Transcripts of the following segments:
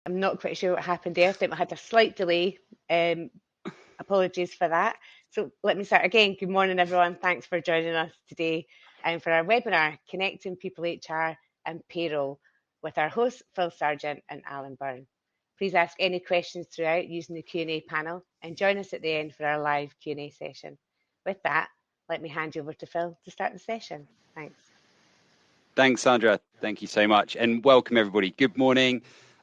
I'm not quite sure what happened there. I think we had a slight delay. Apologies for that. So let me start again. Good morning, everyone. Thanks for joining us today for our webinar, Connecting People HR and Payroll, with our hosts, Phil Sargent and Alan Byrne. Please ask any questions throughout using the Q&A panel and join us at the end for our live Q&A session. With that, let me hand you over to Phil to start the session. Thanks. Thanks, Sandra. Thank you so much. And welcome, everybody. Good morning.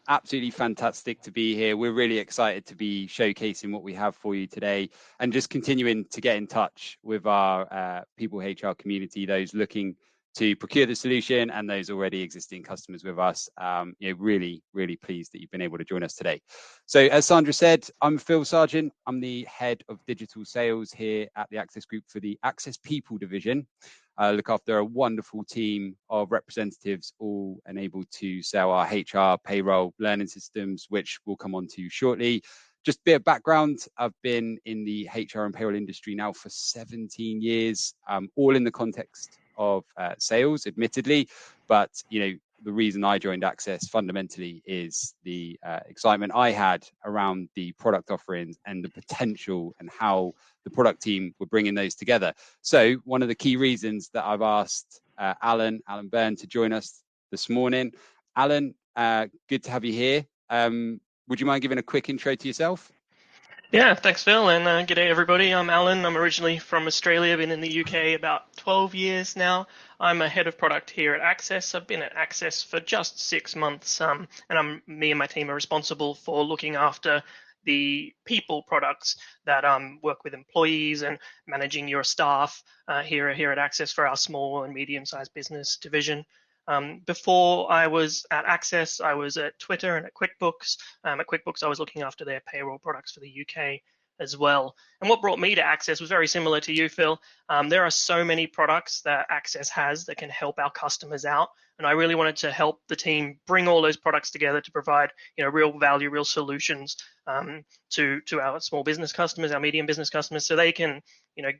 Absolutely fantastic to be here. We're really excited to be showcasing what we have for you today and just continuing to get in touch with our PeopleHR community, those looking to procure the solution and those already existing customers with us. Really, really pleased that you've been able to join us today. So as Sandra said, I'm Phil Sargent. I'm the head of digital sales here at the Access Group for the Access People division. Look after a wonderful team of representatives, all enabled to sell our HR, payroll, learning systems, which we'll come on to shortly. Just a bit of background, I've been in the HR and payroll industry now for 17 years, all in the context of sales, admittedly, but the reason I joined Access fundamentally is the excitement I had around the product offerings and the potential and how the product team were bringing those together. So one of the key reasons that I've asked Alan Byrne to join us this morning. Alan, good to have you here. Would you mind giving a quick intro to yourself? Yeah, thanks, Phil, and g'day, everybody. I'm Alan. I'm originally from Australia, been in the UK about 12 years now. I'm a head of product here at Access. I've been at Access for just 6 months, and me and my team are responsible for looking after the people products that work with employees and managing your staff here at Access for our small and medium-sized business division. Before I was at Access, I was at Twitter and at QuickBooks. At QuickBooks, I was looking after their payroll products for the UK as well. And what brought me to Access was very similar to you, Phil. There are so many products that Access has that can help our customers out. And I really wanted to help the team bring all those products together to provide, real value, real solutions to our small business customers, our medium business customers, so they can,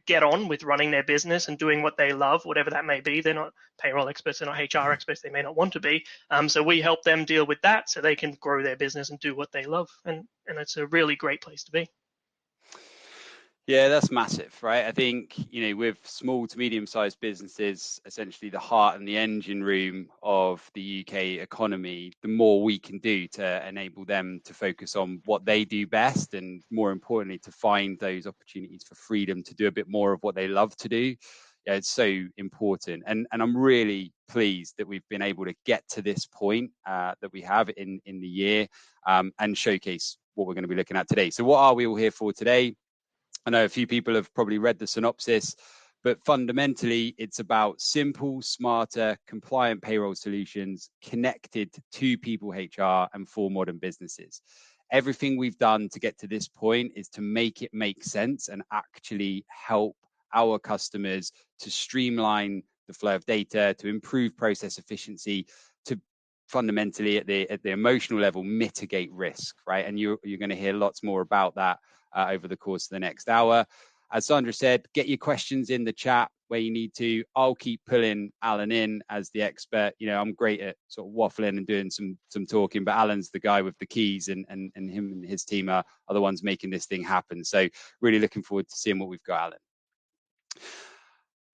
get on with running their business and doing what they love, whatever that may be. They're not payroll experts, they're not HR experts, they may not want to be. So we help them deal with that so they can grow their business and do what they love. And it's a really great place to be. Yeah, that's massive, right? I think, with small to medium-sized businesses, essentially the heart and the engine room of the UK economy, the more we can do to enable them to focus on what they do best and, more importantly, to find those opportunities for freedom to do a bit more of what they love to do. Yeah, it's so important. And I'm really pleased that we've been able to get to this point that we have in the year and showcase what we're going to be looking at today. So what are we all here for today? I know a few people have probably read the synopsis, but fundamentally, it's about simple, smarter, compliant payroll solutions connected to PeopleHR and for modern businesses. Everything we've done to get to this point is to make it make sense and actually help our customers to streamline the flow of data, to improve process efficiency, to fundamentally at the emotional level mitigate risk, right? And you're going to hear lots more about that over the course of the next hour. As Sandra said, get your questions in the chat where you need to. I'll keep pulling Alan in as the expert. I'm great at sort of waffling and doing some talking, but Alan's the guy with the keys, and him and his team are the ones making this thing happen. So really looking forward to seeing what we've got,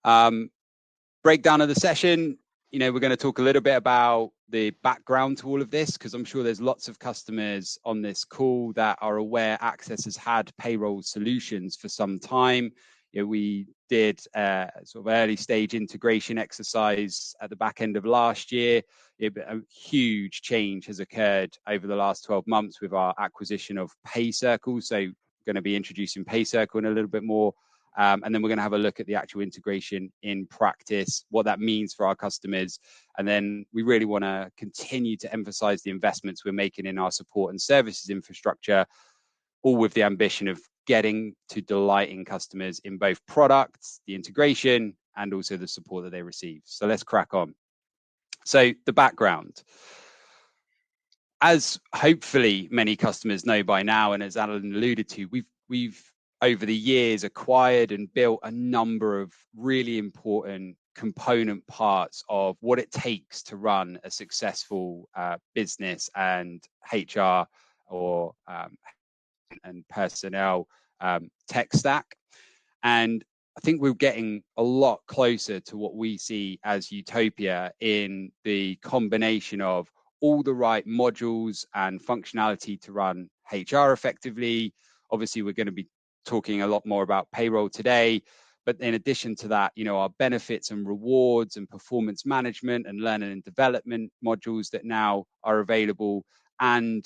Alan. Breakdown of the session. We're going to talk a little bit about the background to all of this, because I'm sure there's lots of customers on this call that are aware Access has had payroll solutions for some time. We did a sort of early stage integration exercise at the back end of last year. A huge change has occurred over the last 12 months with our acquisition of PayCircle. So we're going to be introducing PayCircle in a little bit more. And then we're going to have a look at the actual integration in practice, what that means for our customers. And then we really want to continue to emphasize the investments we're making in our support and services infrastructure, all with the ambition of getting to delighting customers in both products, the integration, and also the support that they receive. So let's crack on. So the background. As hopefully many customers know by now, and as Alan alluded to, we've over the years acquired and built a number of really important component parts of what it takes to run a successful business and HR or and personnel tech stack. And I think we're getting a lot closer to what we see as utopia in the combination of all the right modules and functionality to run HR effectively. Obviously, we're going to be talking a lot more about payroll today. But in addition to that, our benefits and rewards and performance management and learning and development modules that now are available. And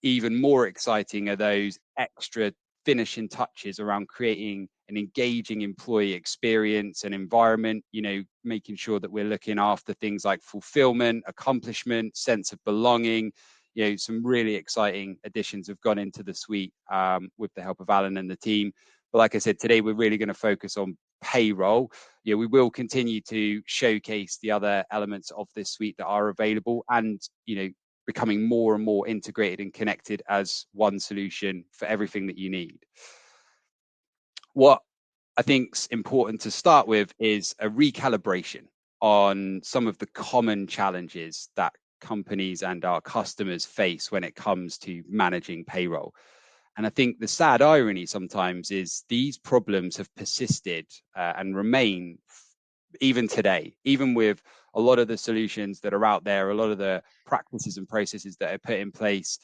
even more exciting are those extra finishing touches around creating an engaging employee experience and environment, making sure that we're looking after things like fulfillment, accomplishment, sense of belonging. Some really exciting additions have gone into the suite with the help of Alan and the team. But like I said, today we're really going to focus on payroll. We will continue to showcase the other elements of this suite that are available and, becoming more and more integrated and connected as one solution for everything that you need. What I think's important to start with is a recalibration on some of the common challenges that companies and our customers face when it comes to managing payroll. And I think the sad irony sometimes is these problems have persisted and remain even today, even with a lot of the solutions that are out there, a lot of the practices and processes that are put in place.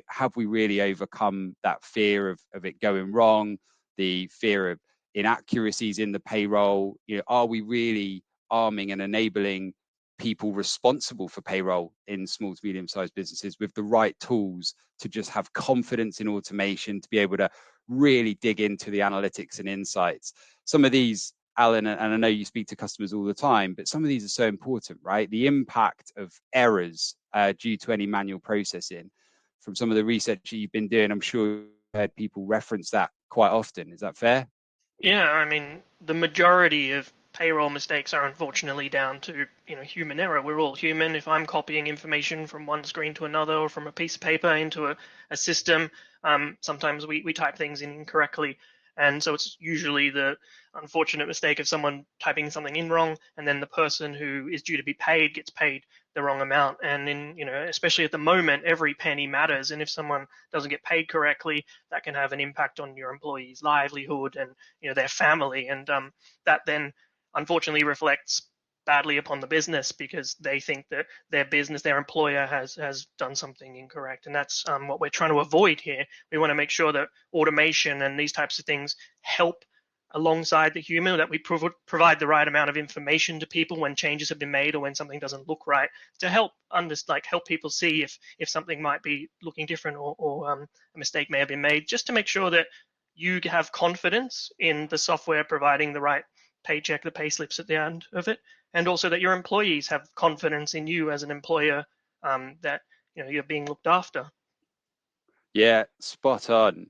Have we really overcome that fear of it going wrong, the fear of inaccuracies in the payroll? Are we really arming and enabling people responsible for payroll in small to medium-sized businesses with the right tools to just have confidence in automation, to be able to really dig into the analytics and insights? Some of these, Alan, and I know you speak to customers all the time, but some of these are so important, right? The impact of errors due to any manual processing. From some of the research that you've been doing, I'm sure you've heard people reference that quite often. Is that fair? Yeah, I mean, the majority of payroll mistakes are unfortunately down to human error. We're all human. If I'm copying information from one screen to another or from a piece of paper into a system, sometimes we type things in incorrectly. And so it's usually the unfortunate mistake of someone typing something in wrong, and then the person who is due to be paid gets paid the wrong amount. And especially at the moment, every penny matters. And if someone doesn't get paid correctly, that can have an impact on your employee's livelihood and their family. And that then unfortunately reflects badly upon the business because they think that their employer has done something incorrect. And that's what we're trying to avoid here. We want to make sure that automation and these types of things help alongside the human, that we provide the right amount of information to people when changes have been made or when something doesn't look right, to help help people see if something might be looking different or a mistake may have been made, just to make sure that you have confidence in the software providing the right paycheck, the pay slips at the end of it, and also that your employees have confidence in you as an employer, that you're being looked after. Yeah, spot on.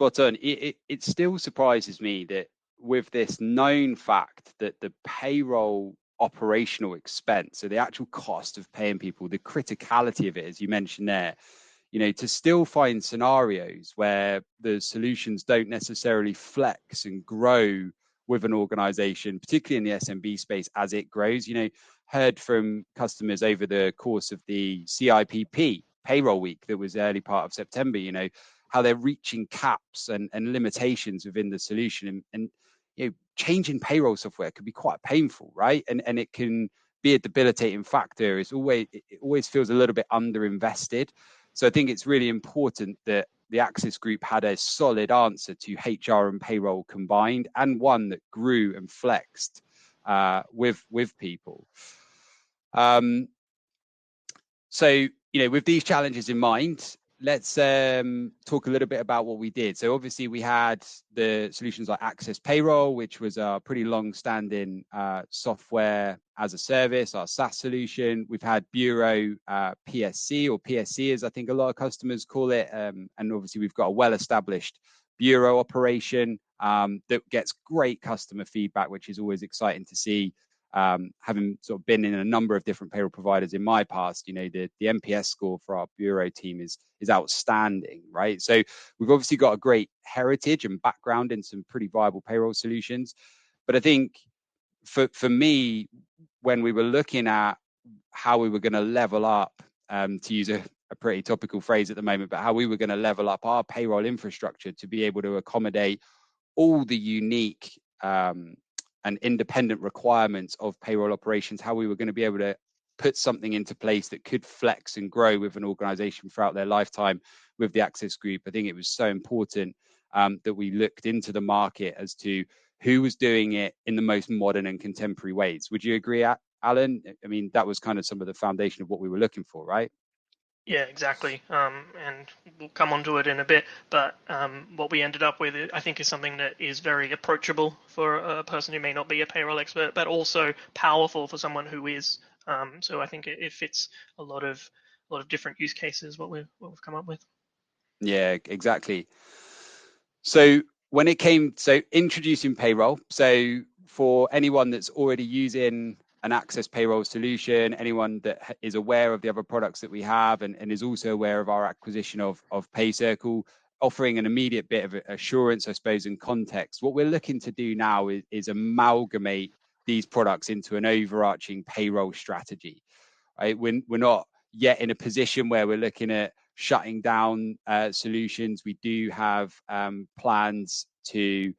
It still surprises me that with this known fact that the payroll operational expense, so the actual cost of paying people, the criticality of it, as you mentioned there, to still find scenarios where the solutions don't necessarily flex and grow with an organization, particularly in the SMB space as it grows. Heard from customers over the course of the CIPP payroll week that was early part of September, how they're reaching caps and limitations within the solution. And changing payroll software could be quite painful, right? And it can be a debilitating factor. It always feels a little bit underinvested. So I think it's really important that the Access Group had a solid answer to HR and payroll combined, and one that grew and flexed with people. So, with these challenges in mind, let's talk a little bit about what we did. So obviously we had the solutions like Access Payroll, which was a pretty long-standing software as a service, our SaaS solution. We've had Bureau PSC, or PSC as I think a lot of customers call it. And obviously we've got a well-established Bureau operation that gets great customer feedback, which is always exciting to see. Having sort of been in a number of different payroll providers in my past, the NPS score for our Bureau team is outstanding, right? So we've obviously got a great heritage and background in some pretty viable payroll solutions. But I think for me, when we were looking at how we were going to level up, to use a pretty topical phrase at the moment, but how we were going to level up our payroll infrastructure to be able to accommodate all the unique and independent requirements of payroll operations, how we were going to be able to put something into place that could flex and grow with an organization throughout their lifetime with the Access Group. I think it was so important that we looked into the market as to who was doing it in the most modern and contemporary ways. Would you agree, Alan? I mean, that was kind of some of the foundation of what we were looking for, right? Yeah, exactly. And we'll come onto it in a bit, but what we ended up with, I think, is something that is very approachable for a person who may not be a payroll expert, but also powerful for someone who is. So I think it fits a lot of different use cases, what we've come up with. Yeah, exactly. So when it came, so introducing payroll, so for anyone that's already using an Access Payroll solution, anyone that is aware of the other products that we have and is also aware of our acquisition of PayCircle, offering an immediate bit of assurance, I suppose, and context. What we're looking to do now is amalgamate these products into an overarching payroll strategy. Right? We're not yet in a position where we're looking at shutting down solutions. We do have plans to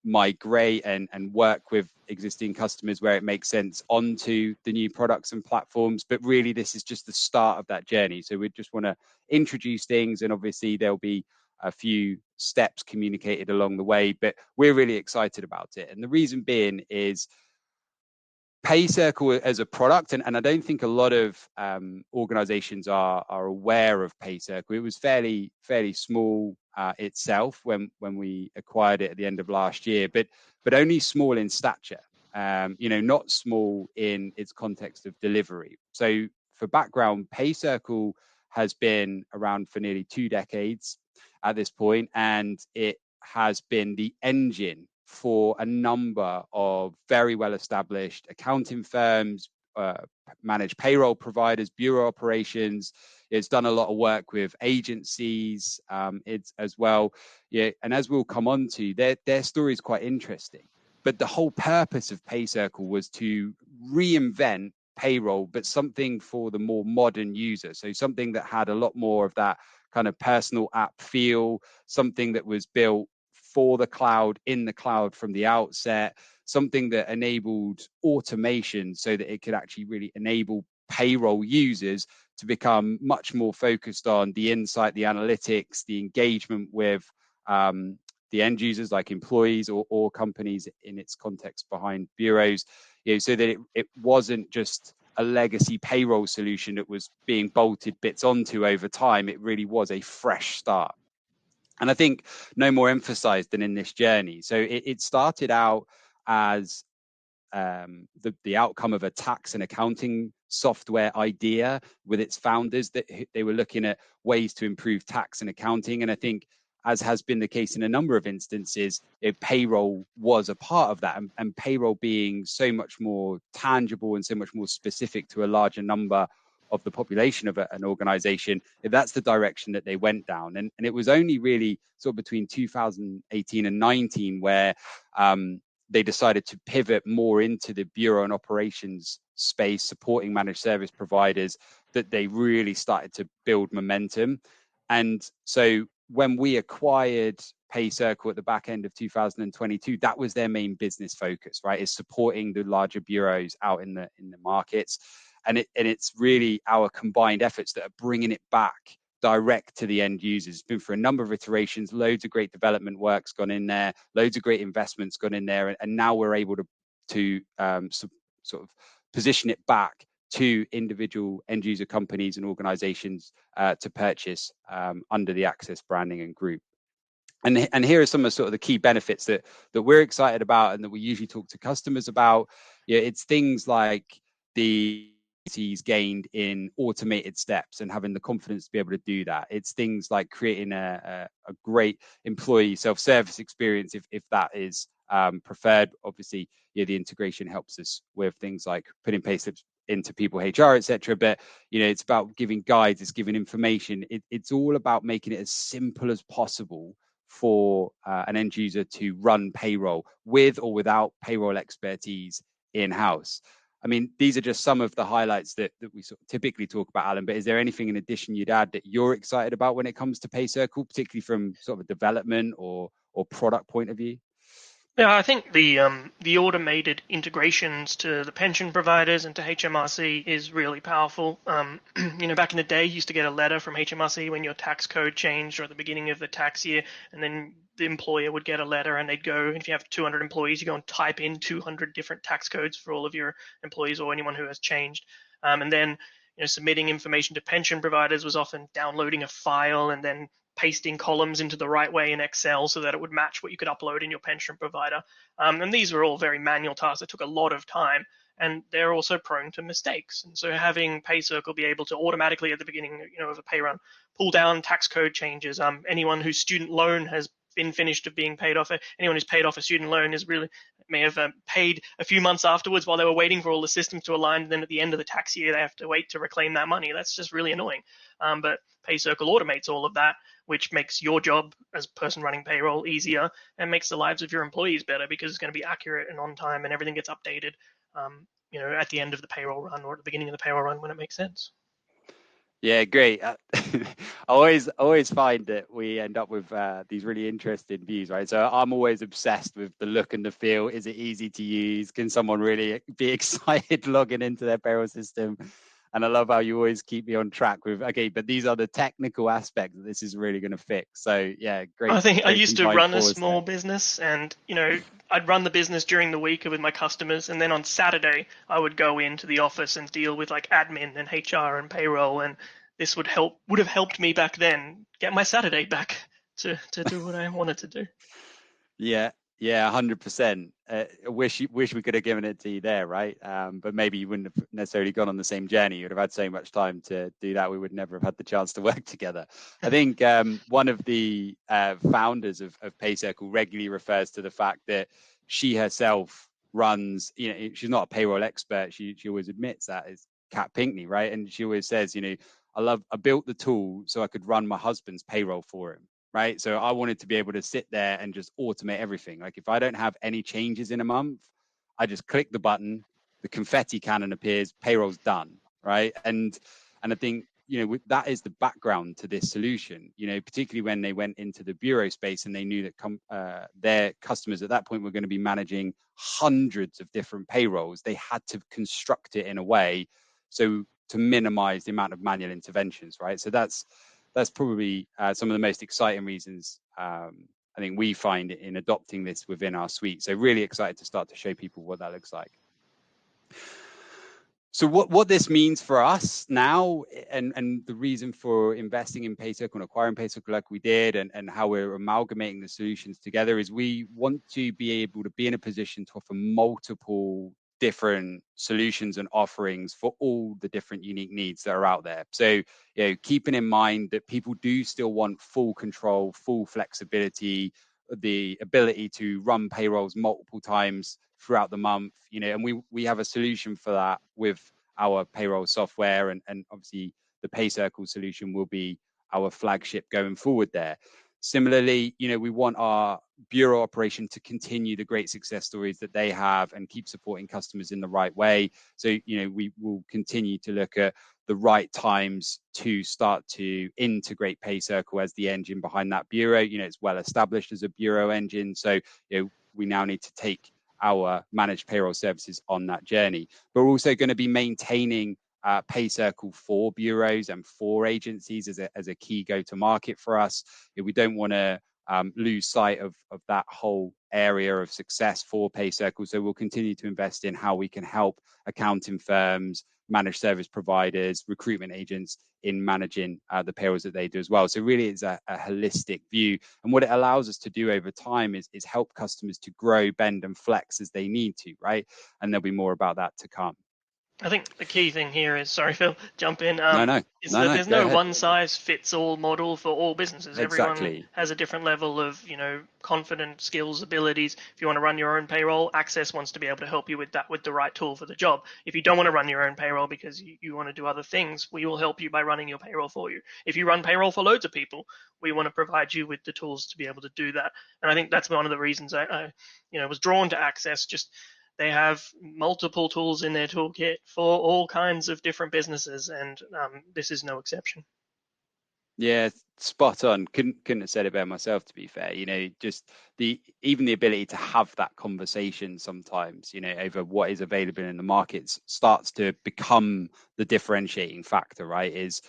migrate and work with existing customers where it makes sense onto the new products and platforms. But really, this is just the start of that journey. So we just want to introduce things, and obviously there'll be a few steps communicated along the way, but we're really excited about it. And the reason being is PayCircle as a product, and I don't think a lot of organizations are aware of PayCircle. It was fairly small itself when we acquired it at the end of last year, but only small in stature. Not small in its context of delivery. So for background, PayCircle has been around for nearly 2 decades at this point, and it has been the engine for a number of very well-established accounting firms, managed payroll providers, bureau operations. It's done a lot of work with agencies it's as well. Yeah, and as we'll come on to, their story is quite interesting. But the whole purpose of PayCircle was to reinvent payroll, but something for the more modern user. So something that had a lot more of that kind of personal app feel, something that was built for the cloud, in the cloud from the outset, something that enabled automation so that it could actually really enable payroll users to become much more focused on the insight, the analytics, the engagement with the end users like employees or companies in its context behind bureaus, so that it wasn't just a legacy payroll solution that was being bolted bits onto over time. It really was a fresh start. And I think no more emphasized than in this journey. So it started out as the outcome of a tax and accounting software idea with its founders, that they were looking at ways to improve tax and accounting. And I think, as has been the case in a number of instances, payroll was a part of that, and payroll being so much more tangible and so much more specific to a larger number of the population of an organization, that's the direction that they went down. And it was only really sort of between 2018 and 19 where they decided to pivot more into the bureau and operations space, supporting managed service providers, that they really started to build momentum. And so when we acquired PayCircle at the back end of 2022, that was their main business focus, right? Is supporting the larger bureaus out in the markets. And it's really our combined efforts that are bringing it back direct to the end users. It's been for a number of iterations, loads of great development work's gone in there, loads of great investments gone in there, and now we're able to sort of position it back to individual end user companies and organizations to purchase under the Access branding and group. And here are some of sort of the key benefits that we're excited about and that we usually talk to customers about. It's things like the gained in automated steps and having the confidence to be able to do that. It's things like creating a great employee self-service experience if that is preferred. Obviously, the integration helps us with things like putting payslips into PeopleHR, etc. But it's about giving guides, it's giving information. It's all about making it as simple as possible for an end user to run payroll with or without payroll expertise in-house. I mean, these are just some of the highlights that we sort of typically talk about, Alan, but is there anything in addition you'd add that you're excited about when it comes to PayCircle, particularly from sort of a development or product point of view? Yeah, I think the automated integrations to the pension providers and to HMRC is really powerful. Back in the day, you used to get a letter from HMRC when your tax code changed or at the beginning of the tax year, and then the employer would get a letter and they'd go, if you have 200 employees, you go and type in 200 different tax codes for all of your employees or anyone who has changed. And then submitting information to pension providers was often downloading a file and then pasting columns into the right way in Excel so that it would match what you could upload in your pension provider. And these were all very manual tasks that took a lot of time, and they're also prone to mistakes. And so having PayCircle be able to automatically at the beginning of a pay run pull down tax code changes, anyone whose student loan has been finished of being paid off, anyone who's paid off a student loan is really may have paid a few months afterwards while they were waiting for all the systems to align, and then at the end of the tax year they have to wait to reclaim that money. That's just really annoying. But PayCircle automates all of that, which makes your job as a person running payroll easier and makes the lives of your employees better because it's going to be accurate and on time and everything gets updated at the end of the payroll run or at the beginning of the payroll run when it makes sense. Yeah, great. I always find that we end up with these really interesting views, right? So I'm always obsessed with the look and the feel. Is it easy to use? Can someone really be excited logging into their payroll system? And I love how you always keep me on track with, okay, but these are the technical aspects that this is really going to fix. So yeah, great. I think I used to run a small business, and I'd run the business during the week with my customers, and then on Saturday I would go into the office and deal with like admin and HR and payroll, and this would have helped me back then get my Saturday back to do what I wanted to do. Yeah, 100%. I wish we could have given it to you there, right? But maybe you wouldn't have necessarily gone on the same journey. You'd have had so much time to do that. We would never have had the chance to work together. I think one of the founders of PayCircle regularly refers to the fact that she herself runs, she's not a payroll expert. She always admits that, is Kat Pinkney, right? And she always says, I built the tool so I could run my husband's payroll for him. Right. So I wanted to be able to sit there and just automate everything. Like if I don't have any changes in a month, I just click the button, the confetti cannon appears, payroll's done. Right. And I think, that is the background to this solution, particularly when they went into the bureau space and they knew that their customers at that point were going to be managing hundreds of different payrolls. They had to construct it in a way to minimize the amount of manual interventions. Right. So that's probably some of the most exciting reasons I think we find in adopting this within our suite. So really excited to start to show people what that looks like. So what this means for us now, and the reason for investing in PayCircle and acquiring PayCircle like we did, and how we're amalgamating the solutions together, is we want to be able to be in a position to offer multiple different solutions and offerings for all the different unique needs that are out there. So, keeping in mind that people do still want full control, full flexibility, the ability to run payrolls multiple times throughout the month, and we have a solution for that with our payroll software, and obviously the PayCircle solution will be our flagship going forward there. Similarly, we want our bureau operation to continue the great success stories that they have and keep supporting customers in the right way. So, we will continue to look at the right times to start to integrate PayCircle as the engine behind that bureau. It's well established as a bureau engine. So, we now need to take our managed payroll services on that journey. But we're also going to be maintaining PayCircle for bureaus and for agencies as a key go-to-market for us. We don't want to lose sight of that whole area of success for PayCircle. So we'll continue to invest in how we can help accounting firms, managed service providers, recruitment agents in managing the payrolls that they do as well. So really it's a holistic view. And what it allows us to do over time is help customers to grow, bend and flex as they need to, right? And there'll be more about that to come. I think the key thing here is, sorry, Phil, jump in. There's no one-size-fits-all model for all businesses. Exactly. Everyone has a different level of, confidence, skills, abilities. If you want to run your own payroll, Access wants to be able to help you with that, with the right tool for the job. If you don't want to run your own payroll because you want to do other things, we will help you by running your payroll for you. If you run payroll for loads of people, we want to provide you with the tools to be able to do that. And I think that's one of the reasons I was drawn to Access. Just They have multiple tools in their toolkit for all kinds of different businesses, and this is no exception. Yeah, spot on. Couldn't have said it better myself, to be fair. Just even the ability to have that conversation sometimes, over what is available in the markets starts to become the differentiating factor, right? Is,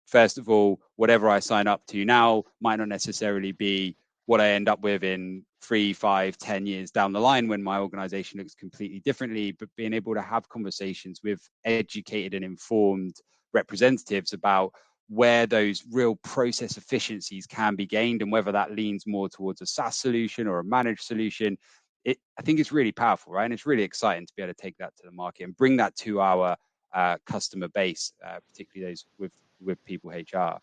first of all, whatever I sign up to now might not necessarily be what I end up with in 3, 5, 10 years down the line when my organization looks completely differently, but being able to have conversations with educated and informed representatives about where those real process efficiencies can be gained and whether that leans more towards a SaaS solution or a managed solution. I think it's really powerful, right? And it's really exciting to be able to take that to the market and bring that to our customer base, particularly those with PeopleHR.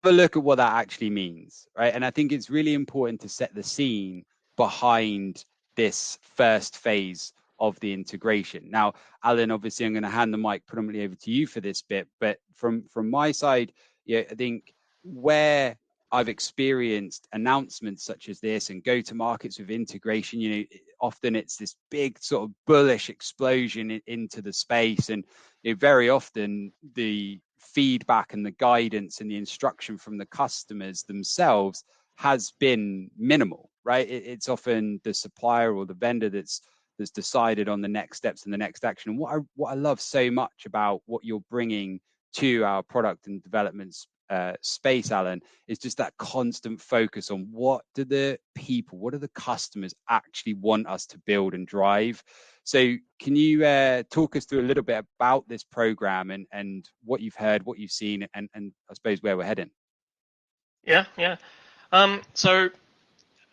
Have a look at what that actually means, right? And I think it's really important to set the scene behind this first phase of the integration. Now, Alan, obviously I'm going to hand the mic predominantly over to you for this bit, but from my side, I think where I've experienced announcements such as this and go to markets with integration, often it's this big sort of bullish explosion into the space, and very often the feedback and the guidance and the instruction from the customers themselves has been minimal, right? It's often the supplier or the vendor that's decided on the next steps and the next action. And what I love so much about what you're bringing to our product and development space, Alan, is just that constant focus on what do the customers actually want us to build and drive. So can you talk us through a little bit about this program and what you've heard, what you've seen, and I suppose where we're heading? Yeah. So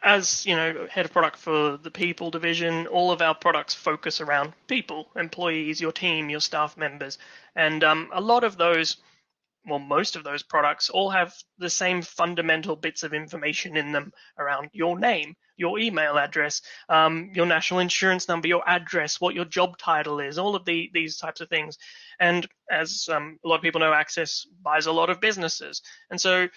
as head of product for the people division, all of our products focus around people, employees, your team, your staff members, and a lot of those, well, most of those products all have the same fundamental bits of information in them around your name, your email address, your national insurance number, your address, what your job title is, all of these types of things. And as a lot of people know, Access buys a lot of businesses. And so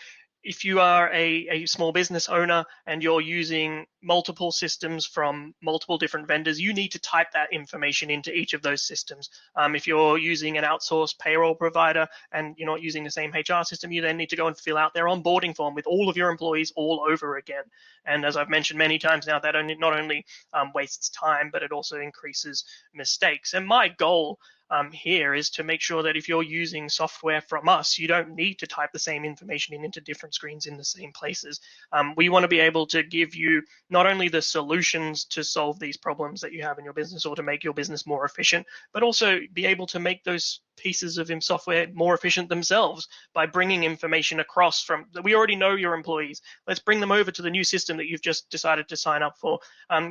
if you are a small business owner and you're using multiple systems from multiple different vendors, you need to type that information into each of those systems. If you're using an outsourced payroll provider and you're not using the same HR system, you then need to go and fill out their onboarding form with all of your employees all over again. And as I've mentioned many times now, that not only wastes time, but it also increases mistakes. And my goal here is to make sure that if you're using software from us, you don't need to type the same information into different screens in the same places. We want to be able to give you not only the solutions to solve these problems that you have in your business or to make your business more efficient, but also be able to make those pieces of software more efficient themselves by bringing information across from, we already know your employees. Let's bring them over to the new system that you've just decided to sign up for.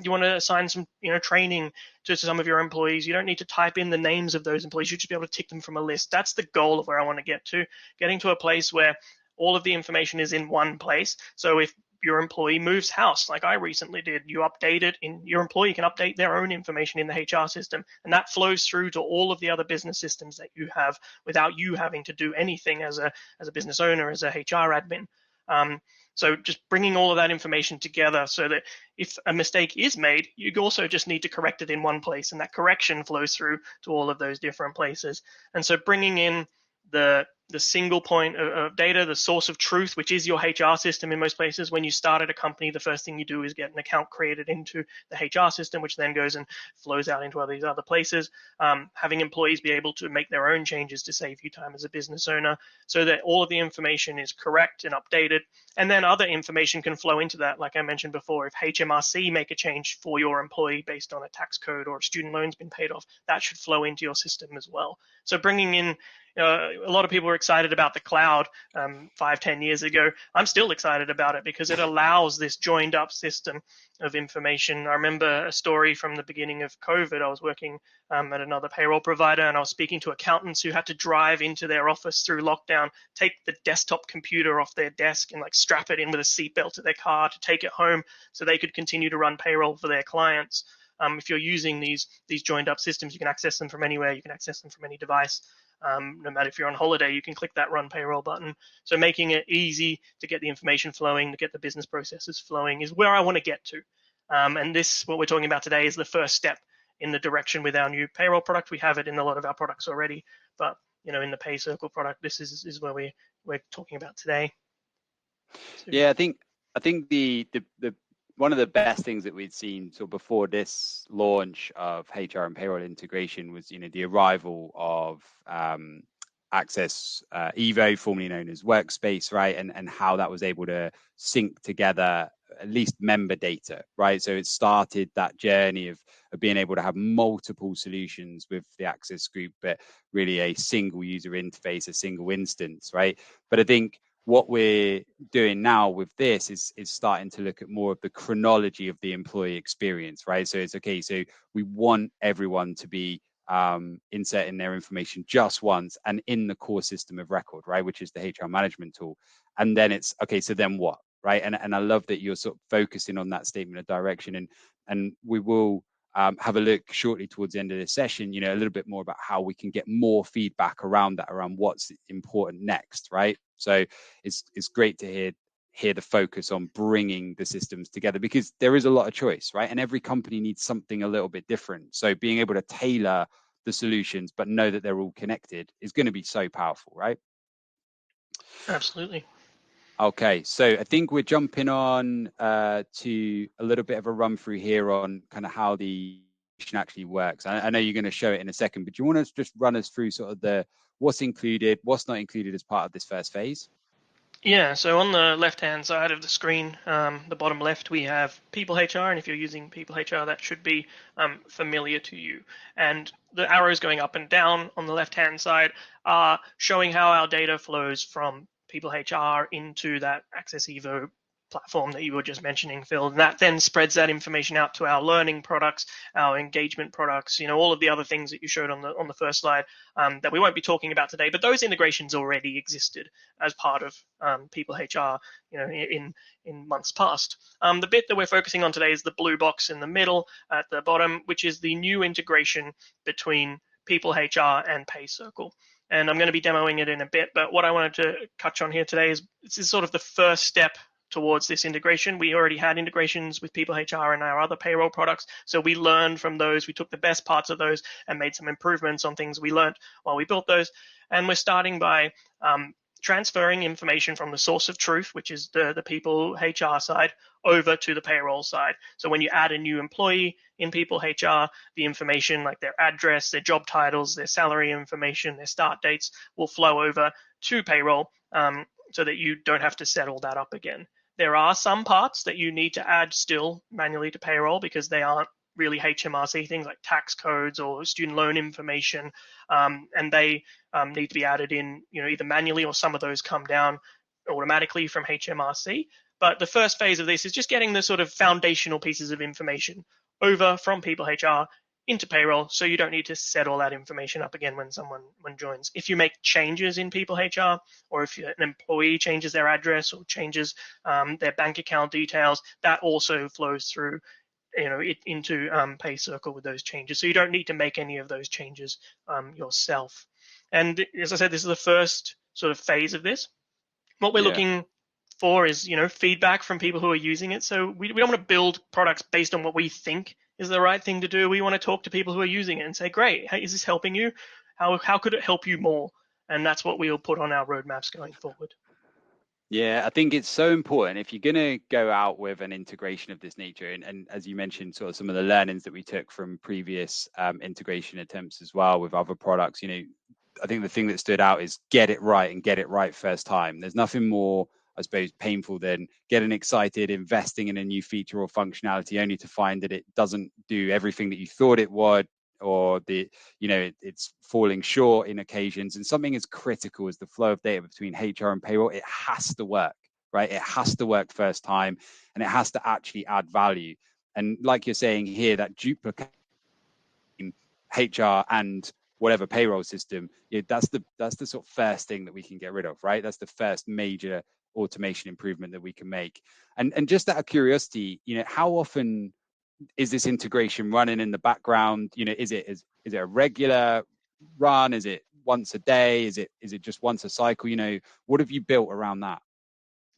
You want to assign some training to some of your employees. You don't need to type in the names of those employees. You should be able to tick them from a list. That's the goal of where I want to get to, getting to a place where all of the information is in one place. So if your employee moves house, like I recently did, you update it in, your employee can update their own information in the HR system, and that flows through to all of the other business systems that you have without you having to do anything as a business owner, as a HR admin. So just bringing all of that information together so that if a mistake is made, you also just need to correct it in one place, and that correction flows through to all of those different places. And so bringing in the single point of data, the source of truth, which is your HR system in most places. When you start at a company, the first thing you do is get an account created into the HR system, which then goes and flows out into all these other places. Having employees be able to make their own changes to save you time as a business owner so that all of the information is correct and updated. And then other information can flow into that. Like I mentioned before, if HMRC make a change for your employee based on a tax code or a student loan's been paid off, that should flow into your system as well. So bringing in, a lot of people were excited about the cloud 5-10 years ago. I'm still excited about it because it allows this joined up system of information. I remember a story from the beginning of COVID. I was working at another payroll provider, and I was speaking to accountants who had to drive into their office through lockdown, take the desktop computer off their desk and like strap it in with a seatbelt to their car to take it home so they could continue to run payroll for their clients. If you're using these joined up systems, you can access them from anywhere. You can access them from any device. No matter if you're on holiday, you can click that run payroll button. So making it easy to get the information flowing, to get the business processes flowing is where I want to get to. And this, what we're talking about today, is the first step in the direction with our new payroll product. We have it in a lot of our products already, but in the PayCircle product, this is where we're talking about today. Yeah, I think the one of the best things that we'd seen sort of before this launch of HR and payroll integration was the arrival of Access Evo, formerly known as Workspace, right, and how that was able to sync together at least member data, right? So it started that journey of being able to have multiple solutions with the Access group, but really a single user interface, a single instance, right? But I think what we're doing now with this is starting to look at more of the chronology of the employee experience, right? So it's okay, so we want everyone to be inserting their information just once and in the core system of record, right, which is the HR management tool. And then it's okay, so then what, right? And I love that you're sort of focusing on that statement of direction, and we will have a look shortly towards the end of this session, a little bit more about how we can get more feedback around that, around what's important next, right? So it's great to hear the focus on bringing the systems together, because there is a lot of choice, right? And every company needs something a little bit different. So being able to tailor the solutions, but know that they're all connected, is going to be so powerful, right? Absolutely. Okay, so I think we're jumping on to a little bit of a run through here on kind of how the actually works. I know you're going to show it in a second, but do you want to just run us through sort of the what's included, what's not included as part of this first phase? Yeah, so on the left-hand side of the screen, the bottom left, we have PeopleHR, and if you're using PeopleHR, that should be familiar to you. And the arrows going up and down on the left-hand side are showing how our data flows from PeopleHR into that Access Evo platform that you were just mentioning, Phil. And that then spreads that information out to our learning products, our engagement products, all of the other things that you showed on the first slide that we won't be talking about today. But those integrations already existed as part of PeopleHR, in months past. The bit that we're focusing on today is the blue box in the middle at the bottom, which is the new integration between PeopleHR and PayCircle. And I'm going to be demoing it in a bit, but what I wanted to touch on here today is this is sort of the first step towards this integration. We already had integrations with PeopleHR and our other payroll products, so we learned from those. We took the best parts of those and made some improvements on things we learned while we built those. And we're starting by transferring information from the source of truth, which is the PeopleHR side, over to the payroll side. So when you add a new employee in PeopleHR, the information like their address, their job titles, their salary information, their start dates will flow over to payroll, so that you don't have to set all that up again. There are some parts that you need to add still manually to payroll because they aren't really HMRC, things like tax codes or student loan information, and they need to be added in, either manually, or some of those come down automatically from HMRC. But the first phase of this is just getting the sort of foundational pieces of information over from PeopleHR into payroll, so you don't need to set all that information up again when someone joins. If you make changes in PeopleHR, or if an employee changes their address or changes their bank account details, that also flows through into PayCircle with those changes. So you don't need to make any of those changes yourself. And as I said, this is the first sort of phase of this. What we're looking for is feedback from people who are using it. So we don't want to build products based on what we think is the right thing to do. We want to talk to people who are using it and say, great, hey, is this helping you? How could it help you more? And that's what we'll put on our roadmaps going forward. Yeah, I think it's so important if you're going to go out with an integration of this nature, and as you mentioned, sort of some of the learnings that we took from previous integration attempts as well with other products. I think the thing that stood out is get it right, and get it right first time. There's nothing more, I suppose, painful than getting excited, investing in a new feature or functionality, only to find that it doesn't do everything that you thought it would, or it's falling short in occasions. And something as critical as the flow of data between HR and payroll, it has to work, right? It has to work first time, and it has to actually add value. And like you're saying here, that duplicate HR and whatever payroll system, that's the sort of first thing that we can get rid of, right? That's the first major automation improvement that we can make. And just out of curiosity, how often is this integration running in the background? Is it a regular run? Is it once a day? Is it just once a cycle? What have you built around that?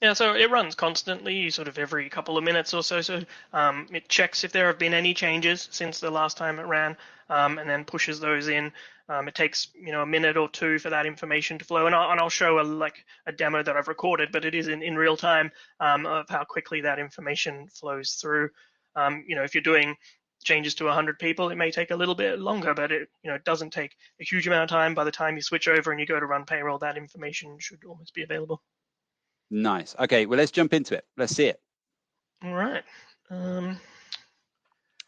Yeah, so it runs constantly, sort of every couple of minutes or so. So it checks if there have been any changes since the last time it ran, and then pushes those in. It takes a minute or two for that information to flow, and I'll show a demo that I've recorded, but it is in real time of how quickly that information flows through. If you're doing changes to 100 people, it may take a little bit longer, but it doesn't take a huge amount of time. By the time you switch over and you go to run payroll, that information should almost be available. Nice. Okay, well, let's jump into it. Let's see it. All right. I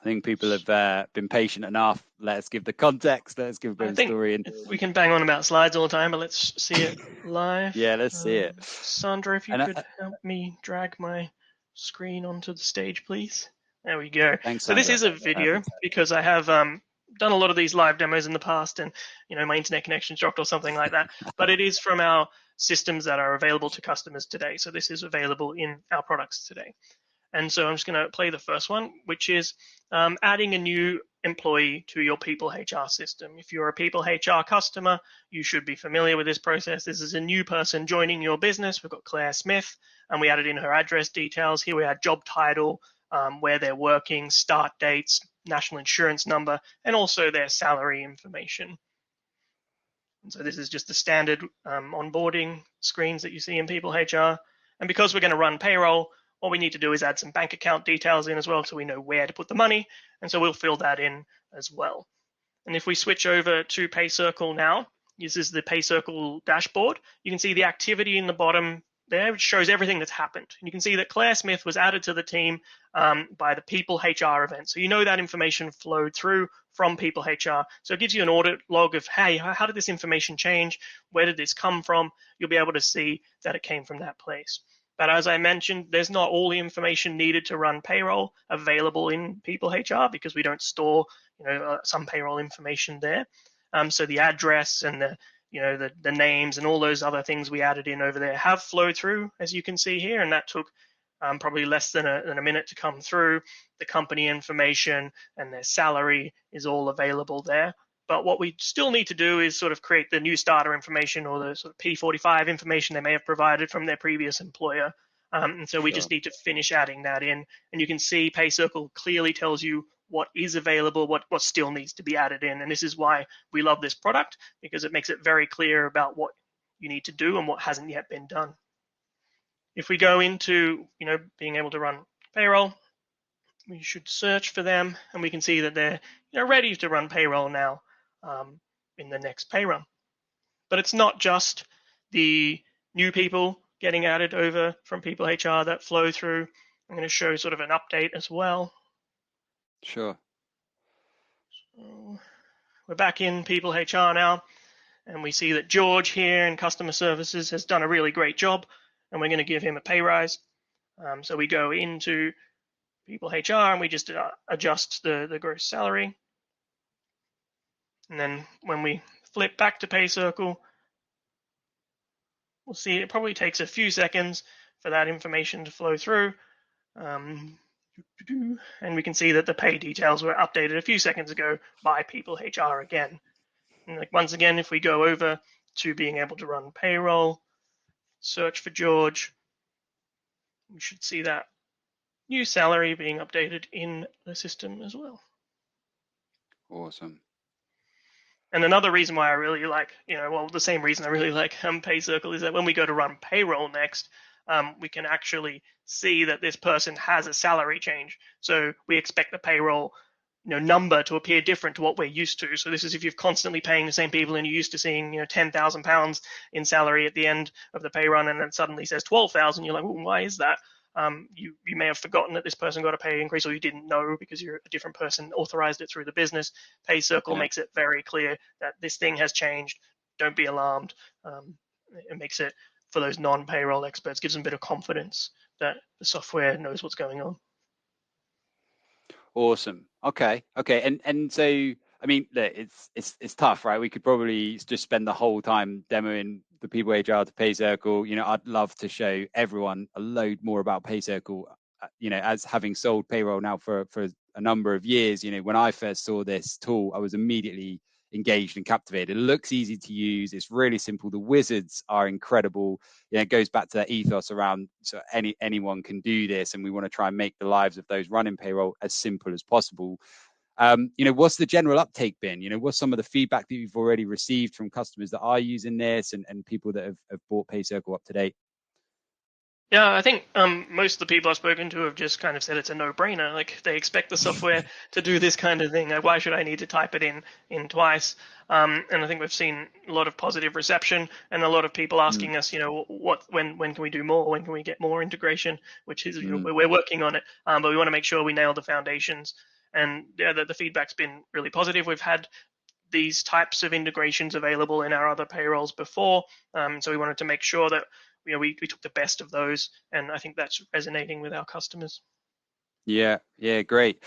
think people have been patient enough. Let's give the context. Let's give a bit of story. And we can bang on about slides all the time, but let's see it live. Yeah, let's see it. Sandra, if you could help me drag my screen onto the stage, please. There we go. Thanks, so this Sandra. is a video because I have done a lot of these live demos in the past, and my internet connection's dropped or something like that. But it is from our systems that are available to customers today. So this is available in our products today. And so I'm just going to play the first one, which is adding a new employee to your PeopleHR system. If you're a PeopleHR customer, you should be familiar with this process. This is a new person joining your business. We've got Claire Smith, and we added in her address details. Here we had job title, where they're working, start dates, national insurance number, and also their salary information. And so this is just the standard onboarding screens that you see in PeopleHR. And because we're going to run payroll, what we need to do is add some bank account details in as well, so we know where to put the money. And so we'll fill that in as well. And if we switch over to PayCircle now, this is the PayCircle dashboard. You can see the activity in the bottom there, which shows everything that's happened. And you can see that Claire Smith was added to the team by the PeopleHR event. So you know that information flowed through from PeopleHR. So it gives you an audit log of, hey, how did this information change? Where did this come from? You'll be able to see that it came from that place. But as I mentioned, there's not all the information needed to run payroll available in PeopleHR because we don't store, some payroll information there. So the address and the names and all those other things we added in over there have flowed through, as you can see here, and that took probably less than a minute to come through. The company information and their salary is all available there. But what we still need to do is sort of create the new starter information or the sort of P45 information they may have provided from their previous employer. And so we just need to finish adding that in. And you can see PayCircle clearly tells you what is available, what still needs to be added in. And this is why we love this product, because it makes it very clear about what you need to do and what hasn't yet been done. If we go into being able to run payroll, we should search for them, and we can see that they're ready to run payroll now. In the next pay run. But it's not just the new people getting added over from PeopleHR that flow through. I'm going to show sort of an update as well. Sure. So we're back in PeopleHR now, and we see that George here in customer services has done a really great job, and we're going to give him a pay rise. So we go into PeopleHR and we just adjust the gross salary. And then when we flip back to PayCircle, we'll see it probably takes a few seconds for that information to flow through. And we can see that the pay details were updated a few seconds ago by PeopleHR again. And once again, if we go over to being able to run payroll, search for George, we should see that new salary being updated in the system as well. Awesome. And another reason why I really like, the same reason I really like PayCircle is that when we go to run payroll next, we can actually see that this person has a salary change. So we expect the payroll number to appear different to what we're used to. So this is if you're constantly paying the same people and you're used to seeing £10,000 in salary at the end of the pay run, and then suddenly says 12,000. You're like, why is that? You may have forgotten that this person got a pay increase, or you didn't know because you're a different person authorized it through the business. PayCircle makes it very clear that this thing has changed. Don't be alarmed. It makes it, for those non-payroll experts, gives them a bit of confidence that the software knows what's going on. Awesome. Okay. And so, I mean, look, it's tough, right? We could probably just spend the whole time demoing the PeopleHR to PayCircle. I'd love to show everyone a load more about PayCircle. As having sold payroll now for a number of years, when I first saw this tool, I was immediately engaged and captivated. It looks easy to use. It's really simple. The wizards are incredible. It goes back to that ethos around, so anyone can do this, and we want to try and make the lives of those running payroll as simple as possible. What's the general uptake been? What's some of the feedback that you've already received from customers that are using this and people that have bought PayCircle up to date? Yeah, I think most of the people I've spoken to have just kind of said it's a no-brainer. Like, they expect the software to do this kind of thing. Like, why should I need to type it in twice? And I think we've seen a lot of positive reception and a lot of people asking us, when can we do more? When can we get more integration? Which is, we're working on it, but we want to make sure we nail the foundations. And yeah, the feedback's been really positive. We've had these types of integrations available in our other payrolls before, so we wanted to make sure that we took the best of those, and I think that's resonating with our customers. Yeah, great.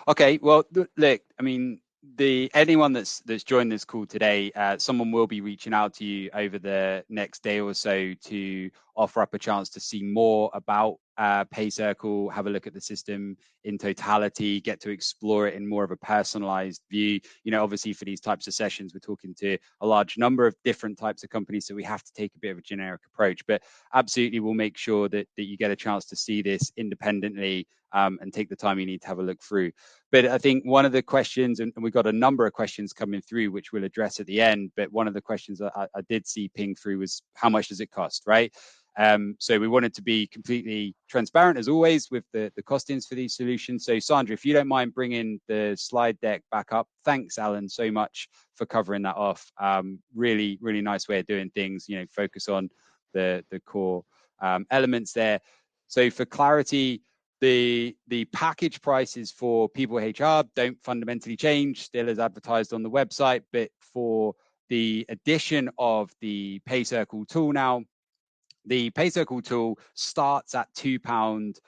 Okay, well, look, I mean, anyone that's joined this call today, someone will be reaching out to you over the next day or so to offer up a chance to see more about PayCircle, have a look at the system in totality, get to explore it in more of a personalized view. Obviously for these types of sessions, we're talking to a large number of different types of companies, so we have to take a bit of a generic approach, but absolutely we'll make sure that you get a chance to see this independently and take the time you need to have a look through. But I think one of the questions, and we've got a number of questions coming through, which we'll address at the end, but one of the questions I did see ping through was, how much does it cost, right? So we wanted to be completely transparent, as always, with the costings for these solutions. So Sandra, if you don't mind bringing the slide deck back up. Thanks, Alan, so much for covering that off. Really, really nice way of doing things, focus on the core elements there. So for clarity, the package prices for PeopleHR don't fundamentally change, still as advertised on the website, but for the addition of the PayCircle tool now, the PayCircle tool starts at £2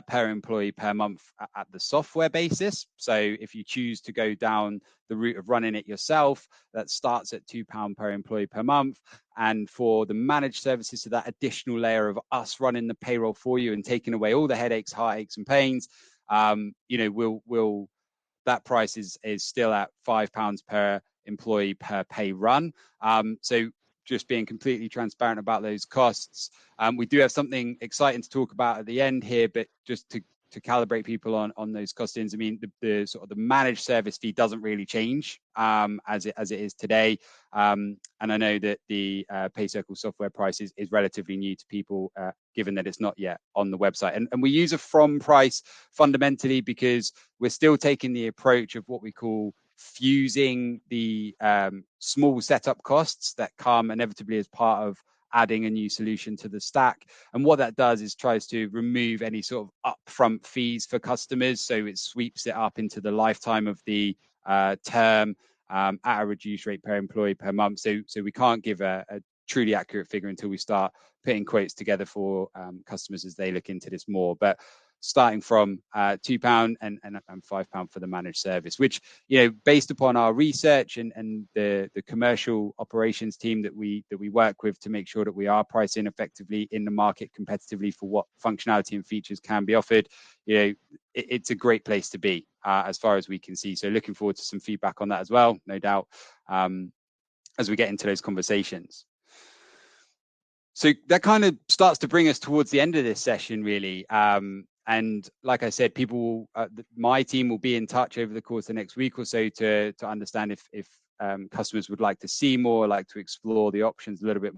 per employee per month at the software basis. So if you choose to go down the route of running it yourself, that starts at £2 per employee per month. And for the managed services, so that additional layer of us running the payroll for you and taking away all the headaches, heartaches, and pains, that price is still at £5 per employee per pay run. So just being completely transparent about those costs. We do have something exciting to talk about at the end here, but just to calibrate people on those costings, I mean, the sort of the managed service fee doesn't really change as it is today. And I know that the PayCircle software price is relatively new to people, given that it's not yet on the website. And we use a from price fundamentally because we're still taking the approach of what we call fusing the small setup costs that come inevitably as part of adding a new solution to the stack. And what that does is tries to remove any sort of upfront fees for customers. So it sweeps it up into the lifetime of the term at a reduced rate per employee per month. So we can't give a truly accurate figure until we start putting quotes together for customers as they look into this more. But starting from £2 and £5 for the managed service, which, based upon our research and the commercial operations team that we work with to make sure that we are pricing effectively in the market competitively for what functionality and features can be offered, it's a great place to be as far as we can see. So looking forward to some feedback on that as well, no doubt, as we get into those conversations. So that kind of starts to bring us towards the end of this session, really. And like I said, my team will be in touch over the course of the next week or so to understand if customers would like to see more, like to explore the options a little bit,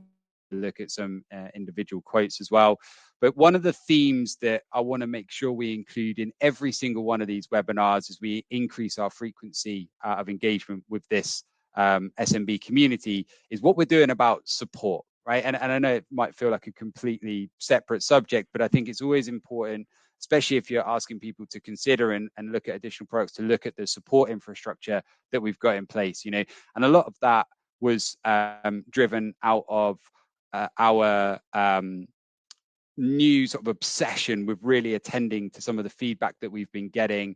look at some individual quotes as well. But one of the themes that I want to make sure we include in every single one of these webinars as we increase our frequency of engagement with this SMB community is what we're doing about support, right? And I know it might feel like a completely separate subject, but I think it's always important, especially if you're asking people to consider and look at additional products, to look at the support infrastructure that we've got in place, and a lot of that was driven out of our new sort of obsession with really attending to some of the feedback that we've been getting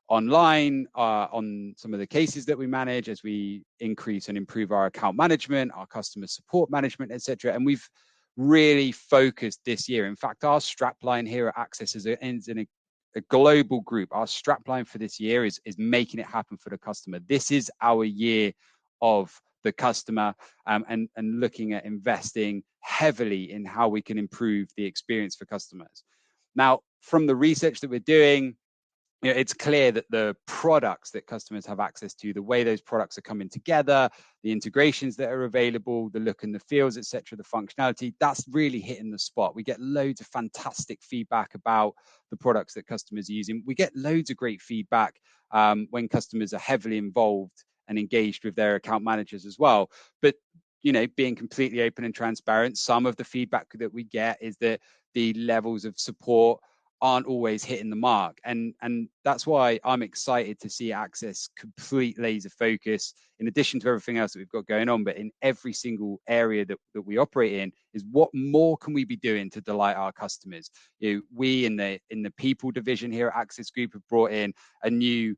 online on some of the cases that we manage as we increase and improve our account management, our customer support management, etc. And we've really focused this year. In fact, our strapline here at Access ends in a global group, our strapline for this year is making it happen for the customer. This is our year of the customer, and looking at investing heavily in how we can improve the experience for customers. Now, from the research that we're doing, it's clear that the products that customers have access to, the way those products are coming together, the integrations that are available, the look and the feels, etc., the functionality, that's really hitting the spot. We get loads of fantastic feedback about the products that customers are using. We get loads of great feedback when customers are heavily involved and engaged with their account managers as well. But being completely open and transparent, some of the feedback that we get is that the levels of support aren't always hitting the mark, and that's why I'm excited to see Access complete laser focus, in addition to everything else that we've got going on, but in every single area that we operate in, is what more can we be doing to delight our customers. We in the people division here at Access Group have brought in a new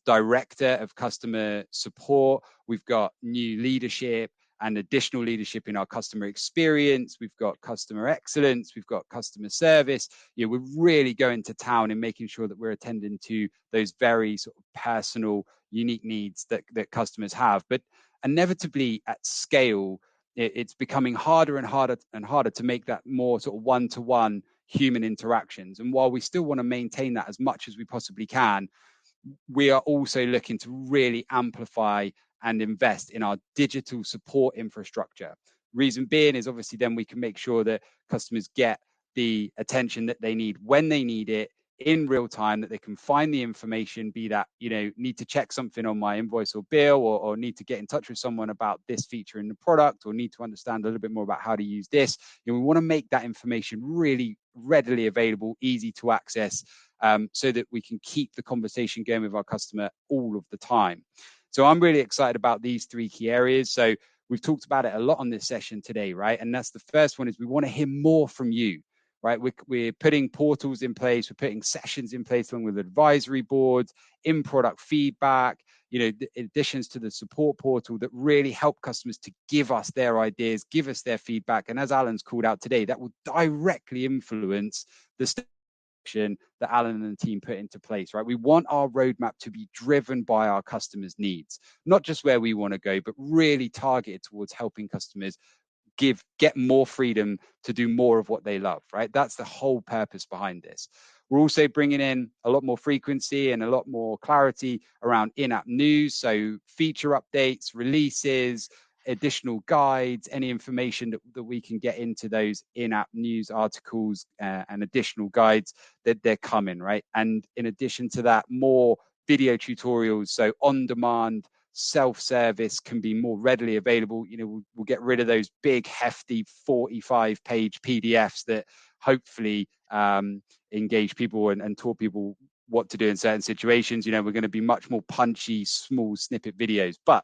director of customer support. We've got new leadership and additional leadership in our customer experience. We've got customer excellence. We've got customer service. We're really going to town in making sure that we're attending to those very sort of personal, unique needs that customers have. But inevitably at scale, it's becoming harder and harder and harder to make that more sort of one-to-one human interactions. And while we still want to maintain that as much as we possibly can, we are also looking to really amplify and invest in our digital support infrastructure. Reason being is obviously then we can make sure that customers get the attention that they need when they need it in real time, that they can find the information, be that, need to check something on my invoice or bill, or need to get in touch with someone about this feature in the product, or need to understand a little bit more about how to use this. We want to make that information really readily available, easy to access, so that we can keep the conversation going with our customer all of the time. So I'm really excited about these three key areas. So we've talked about it a lot on this session today, right? And that's the first one, is we want to hear more from you, right? We're putting portals in place, we're putting sessions in place along with advisory boards, in-product feedback, additions to the support portal that really help customers to give us their ideas, give us their feedback. And as Alan's called out today, that will directly influence the that Alan and the team put into place, right? We want our roadmap to be driven by our customers' needs, not just where we want to go, but really targeted towards helping customers get more freedom to do more of what they love, right? That's the whole purpose behind this. We're also bringing in a lot more frequency and a lot more clarity around in-app news, so feature updates, releases, additional guides, any information that we can get into those in-app news articles and additional guides, that they're coming, right? And in addition to that, more video tutorials, so on-demand self-service can be more readily available. We'll get rid of those big, hefty 45-page PDFs that hopefully engage people and taught people what to do in certain situations. We're going to be much more punchy, small snippet videos. But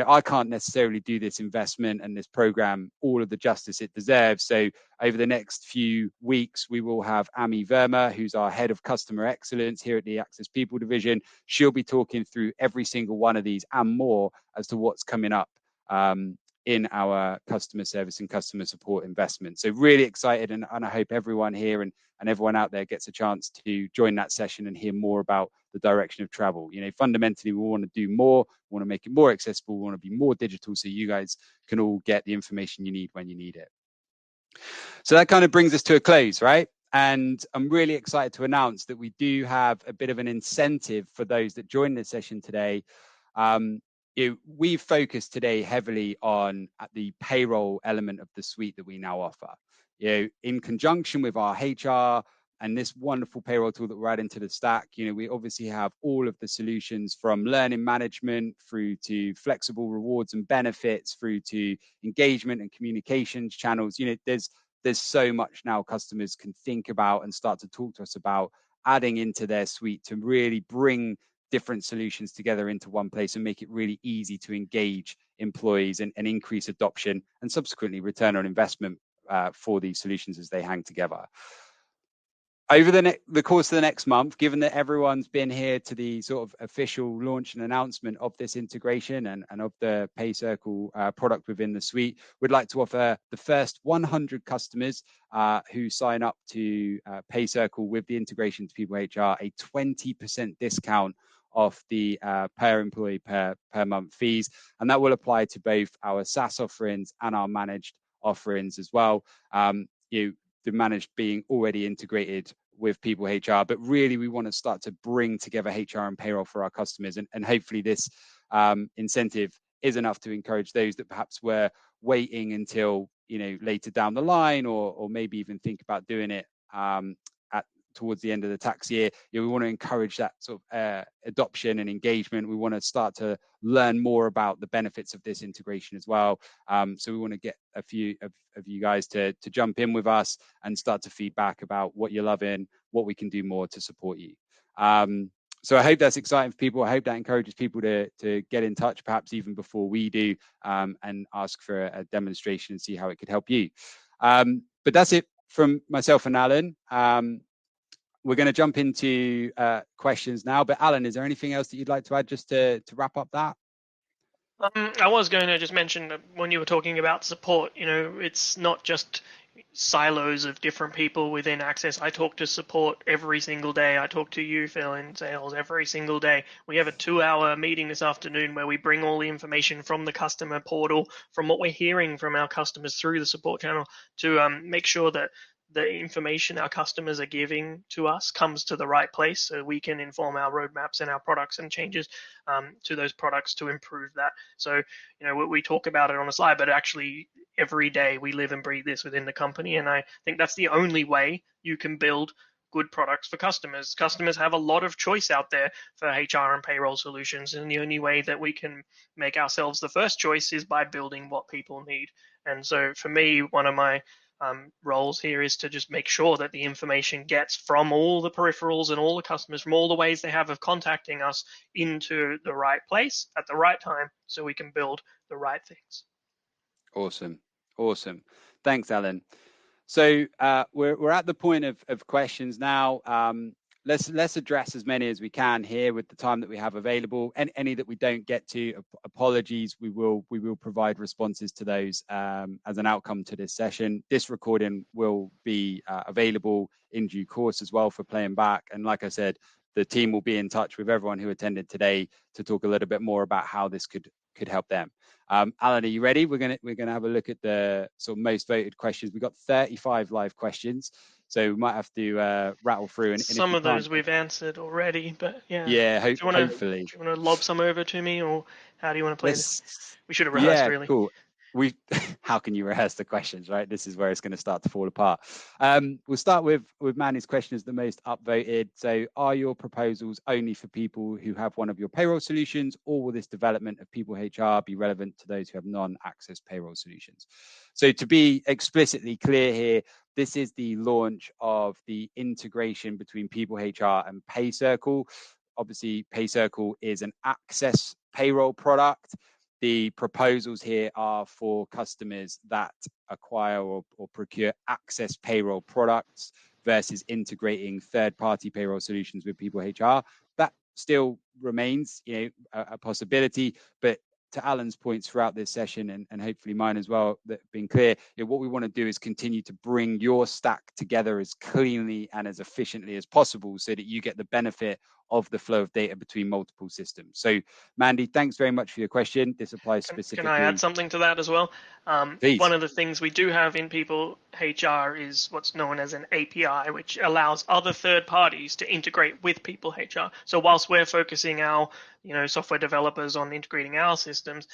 I can't necessarily do this investment and this program all of the justice it deserves. So over the next few weeks, we will have Ami Verma, who's our head of customer excellence here at the Access People division. She'll be talking through every single one of these and more as to what's coming up in our customer service and customer support investment. So really excited, and I hope everyone here and everyone out there gets a chance to join that session and hear more about the direction of travel. Fundamentally, we want to do more, we want to make it more accessible, we want to be more digital, so you guys can all get the information you need when you need it. So that kind of brings us to a close, right? And I'm really excited to announce that we do have a bit of an incentive for those that join this session today. We've focused today heavily on the payroll element of the suite that we now offer. In conjunction with our HR and this wonderful payroll tool that we're adding to the stack, we obviously have all of the solutions from learning management through to flexible rewards and benefits, through to engagement and communications channels. There's so much now customers can think about and start to talk to us about adding into their suite to really bring different solutions together into one place and make it really easy to engage employees and increase adoption and subsequently return on investment for these solutions as they hang together. over the course of the next month, given that everyone's been here to the sort of official launch and announcement of this integration and of the PayCircle product within the suite, we'd like to offer the first 100 customers who sign up to PayCircle with the integration to PeopleHR a 20% discount off the per employee per month fees, and that will apply to both our SaaS offerings and our managed offerings as well. The managed being already integrated with PeopleHR, but really we want to start to bring together HR and payroll for our customers, and hopefully this incentive is enough to encourage those that perhaps were waiting until later down the line, or maybe even think about doing it towards the end of the tax year. We want to encourage that sort of adoption and engagement. We want to start to learn more about the benefits of this integration as well. So we want to get a few of you guys to jump in with us and start to feedback about what you're loving, what we can do more to support you. So I hope that's exciting for people. I hope that encourages people to get in touch, perhaps even before we do, and ask for a demonstration and see how it could help you. But that's it from myself and Alan. We're going to jump into questions now, but Alan, is there anything else that you'd like to add just to wrap up that? I was going to just mention that when you were talking about support, it's not just silos of different people within Access. I talk to support every single day. I talk to you, Phil, in sales every single day. We have a 2-hour meeting this afternoon where we bring all the information from the customer portal, from what we're hearing from our customers through the support channel, to make sure that the information our customers are giving to us comes to the right place, so we can inform our roadmaps and our products and changes to those products to improve that. So, we talk about it on a slide, but actually every day we live and breathe this within the company. And I think that's the only way you can build good products for customers. Customers have a lot of choice out there for HR and payroll solutions, and the only way that we can make ourselves the first choice is by building what people need. And so for me, one of my roles here is to just make sure that the information gets from all the peripherals and all the customers, from all the ways they have of contacting us, into the right place at the right time, so we can build the right things. Awesome. Thanks, Alan. So we're at the point of questions now. Let's address as many as we can here with the time that we have available. And any that we don't get to, apologies. We will provide responses to those as an outcome to this session. This recording will be available in due course as well for playing back. And like I said, the team will be in touch with everyone who attended today to talk a little bit more about how this could help them. Alan, are you ready? We're gonna have a look at the sort of most voted questions. We've got 35 live questions, so we might have to rattle through. And some of those we've answered already, but yeah. Yeah, hopefully. Do you want to lob some over to me, or how do you want to play this? We should have rehearsed, really. Cool. How can you rehearse the questions, right? This is where it's going to start to fall apart. We'll start with Manny's question as the most upvoted. So, are your proposals only for people who have one of your payroll solutions, or will this development of PeopleHR be relevant to those who have non-Access payroll solutions? So, to be explicitly clear here, this is the launch of the integration between PeopleHR and PayCircle. Obviously, PayCircle is an Access payroll product. The proposals here are for customers that acquire or procure Access payroll products versus integrating third-party payroll solutions with PeopleHR. That still remains, a possibility. But to Alan's points throughout this session, and hopefully mine as well, that have been clear, what we want to do is continue to bring your stack together as cleanly and as efficiently as possible, so that you get the benefit of the flow of data between multiple systems. So, Mandy, thanks very much for your question. This applies specifically. Can I add something to that as well? Please. One of the things we do have in PeopleHR is what's known as an API, which allows other third parties to integrate with PeopleHR. So whilst we're focusing our software developers on integrating our systems,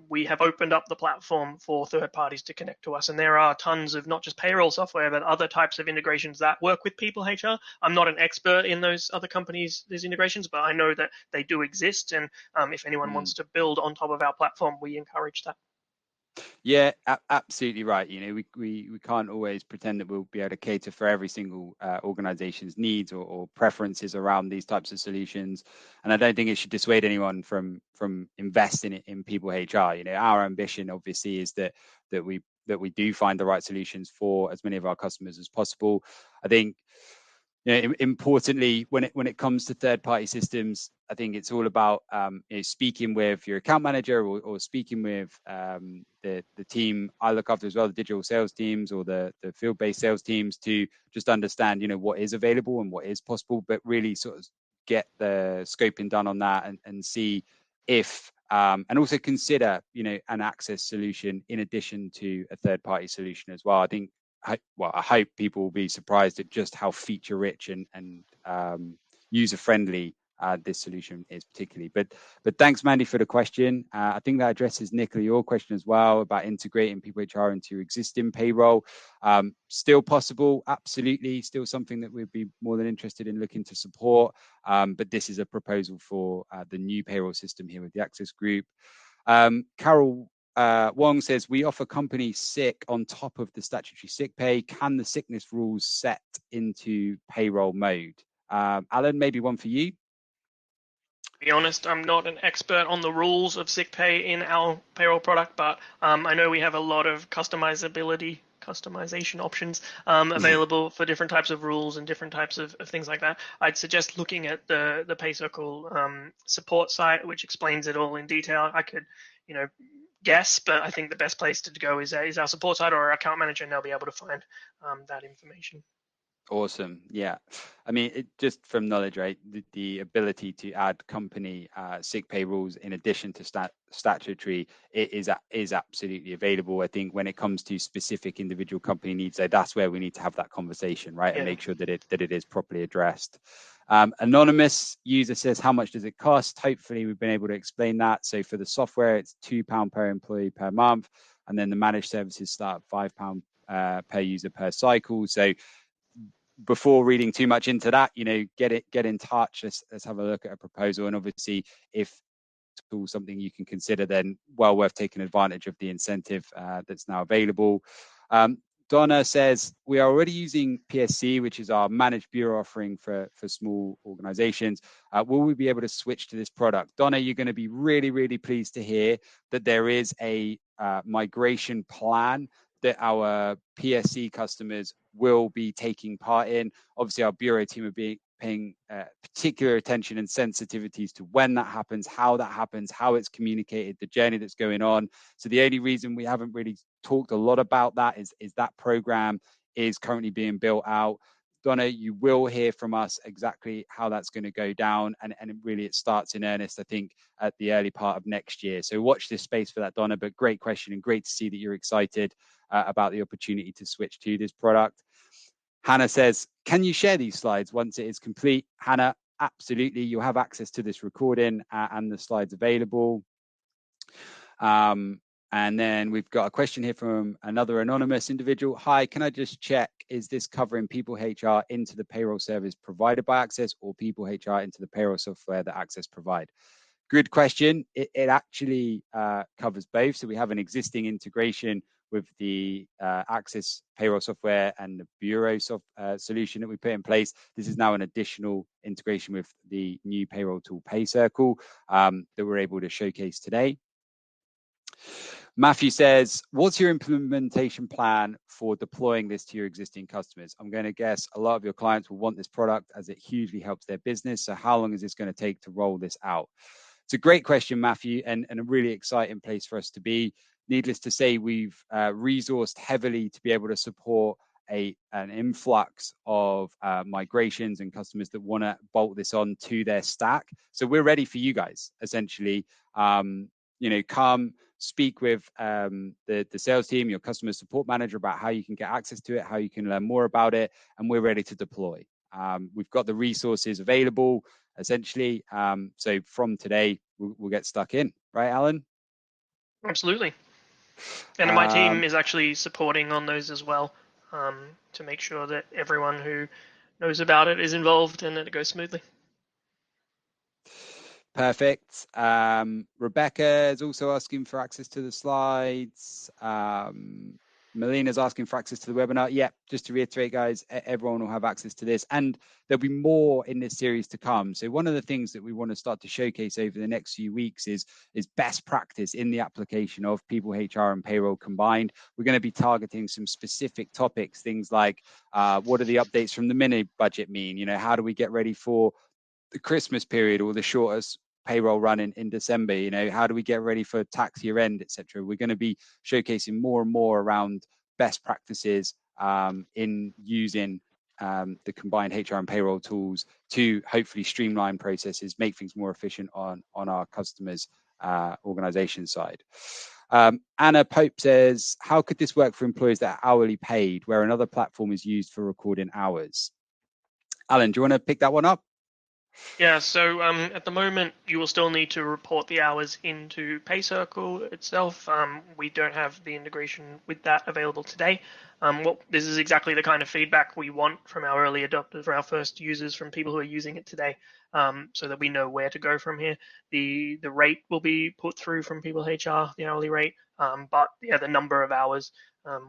we have opened up the platform for third parties to connect to us. And there are tons of not just payroll software, but other types of integrations that work with PeopleHR. I'm not an expert in those other companies, these integrations, but I know that they do exist. And if anyone wants to build on top of our platform, we encourage that. Yeah, absolutely right. We can't always pretend that we'll be able to cater for every single organization's needs or preferences around these types of solutions. And I don't think it should dissuade anyone from investing in PeopleHR. Our ambition obviously is that we do find the right solutions for as many of our customers as possible. I think Importantly, when it comes to third-party systems, I think it's all about speaking with your account manager or speaking with the team I look after as well, the digital sales teams or the field-based sales teams, to just understand what is available and what is possible, but really sort of get the scoping done on that and see if and also consider an access solution in addition to a third-party solution as well. I hope people will be surprised at just how feature rich and user friendly this solution is particularly. But thanks, Mandy, for the question. I think that addresses, Nicola, your question as well about integrating PeopleHR into your existing payroll. Still possible, absolutely, still something that we'd be more than interested in looking to support. But this is a proposal for the new payroll system here with the Access Group. Carol Wong says, we offer company sick on top of the statutory sick pay. Can the sickness rules set into payroll mode? Alan, maybe one for you. To be honest, I'm not an expert on the rules of sick pay in our payroll product, but I know we have a lot of customization options available for different types of rules and different types of things like that. I'd suggest looking at the PayCircle support site, which explains it all in detail. I could, guess, but I think the best place to go is our support site or our account manager, and they'll be able to find that information. Awesome. Yeah. I mean, just from knowledge, right, the ability to add company sick pay rules in addition to statutory is absolutely available. I think when it comes to specific individual company needs, that's where we need to have that conversation, right, and make sure that it is properly addressed. Anonymous user says, how much does it cost? Hopefully we've been able to explain that. So for the software, it's £2 per employee per month, and then the managed services start at £5 per user per cycle. So before reading too much into that, get in touch. Let's have a look at a proposal. And obviously, if it's something you can consider, then well worth taking advantage of the incentive that's now available. Donna says, we are already using PSC, which is our managed bureau offering for small organizations. Will we be able to switch to this product? Donna, you're going to be really, really pleased to hear that there is a migration plan that our PSC customers will be taking part in. Obviously, our bureau team are paying particular attention and sensitivities to when that happens, how it's communicated, the journey that's going on. So the only reason we haven't really talked a lot about that is that program is currently being built out. Donna, you will hear from us exactly how that's going to go down, and it starts in earnest, I think, at the early part of next year. So watch this space for that, Donna, but great question and great to see that you're excited about the opportunity to switch to this product. Hannah says, can you share these slides once it is complete? Hannah, absolutely. You'll have access to this recording and the slides available. And then we've got a question here from another anonymous individual. Hi, can I just check, is this covering PeopleHR into the payroll service provided by Access or PeopleHR into the payroll software that Access provide? Good question. It actually covers both. So we have an existing integration with the Access payroll software and the bureau solution that we put in place. This is now an additional integration with the new payroll tool PayCircle that we're able to showcase today. Matthew says, what's your implementation plan for deploying this to your existing customers? I'm going to guess a lot of your clients will want this product as it hugely helps their business. So how long is this going to take to roll this out? It's a great question, Matthew, and a really exciting place for us to be. Needless to say, we've resourced heavily to be able to support an influx of migrations and customers that want to bolt this on to their stack. So we're ready for you guys, essentially. Come speak with the sales team, your customer support manager, about how you can get access to it, how you can learn more about it, and we're ready to deploy. We've got the resources available, essentially. So from today, we'll get stuck in. Right, Alan? Absolutely. And my team is actually supporting on those as well, to make sure that everyone who knows about it is involved and that it goes smoothly. Perfect. Rebecca is also asking for access to the slides. Melina's asking for access to the webinar. Yeah, just to reiterate, guys, everyone will have access to this, and there'll be more in this series to come. So one of the things that we want to start to showcase over the next few weeks is best practice in the application of PeopleHR and payroll combined. We're going to be targeting some specific topics, things like what do the updates from the mini budget mean? You know, how do we get ready for the Christmas period or the shortest payroll run in December? You know, how do we get ready for tax year end, etc. We're going to be showcasing more and more around best practices in using the combined HR and payroll tools to hopefully streamline processes, make things more efficient on our customers' organization side. Anna Pope says, how could this work for employees that are hourly paid where another platform is used for recording hours? Alan, do you want to pick that one up? Yeah, so at the moment, you will still need to report the hours into PayCircle itself. We don't have the integration with that available today. This is exactly the kind of feedback we want from our early adopters, from our first users, from people who are using it today, so that we know where to go from here. The rate will be put through from PeopleHR, the hourly rate, but yeah, the number of hours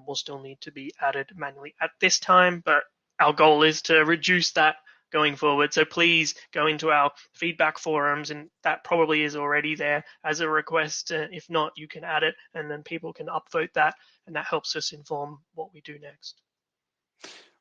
will still need to be added manually at this time, but our goal is to reduce that going forward. So please go into our feedback forums, and that probably is already there as a request. If not, you can add it, and then people can upvote that, and that helps us inform what we do next.